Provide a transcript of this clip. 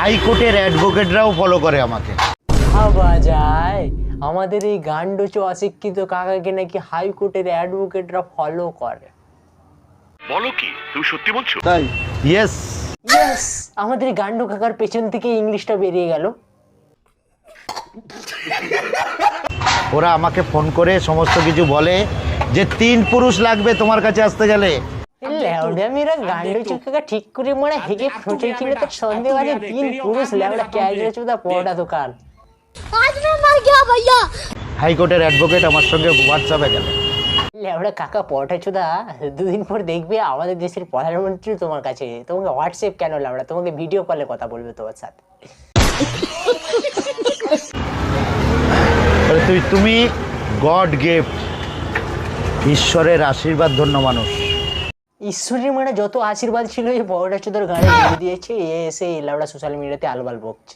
হাইকোর্টের অ্যাডভোকেটরাও ফলো করে আমাকে। ভাবা যায় আমাদের এই গান্ডুচো অশিক্ষিত কাকাকে নাকি হাইকোর্টের অ্যাডভোকেটরা ফলো করে। বলো কি, তুমি সত্যি বলছো? তাই? ইয়েস। ইয়েস, আমাদের গান্ডু কাকার পেছন থেকে ইংলিশটা বেরিয়ে গেল। ওরা আমাকে ফোন করে সমস্ত কিছু বলে যে 3 পুরুষ লাগবে তোমার কাছে আসতে গেলে। ল্যাওডামিরা গান্ডুচো কাকা ঠিক করে মনে হেগে ফুটেছিল তো সন্দেহ আছে 3 পুরুষ ল্যাওডা ক্যাজরে চুদা পড়া দোকান। आज मैं मर गया भैया। হাইকোর্টের অ্যাডভোকেট আমার সঙ্গে হোয়াটসঅ্যাপে গেল। ল্যাওডা কাকা পড়া চুদা 2 দিন পর দেখবে আমাদের দেশের প্রধানমন্ত্রী তোমার কাছে, তোমাকে হোয়াটসঅ্যাপ কেন ল্যাওডা, তোমাকে ভিডিও কলে কথা বলবে তোমার সাথে। তুমি গড গিফট, ঈশ্বরের আশীর্বাদ ধন্য মানুষ। ঈশ্বরের মানে যত আশীর্বাদ ছিল এই বড়টা চোদার গাড়ি দিয়ে দিয়েছে, এসে ল্যাওডা সোশ্যাল মিডিয়াতে আলবাল বকছে।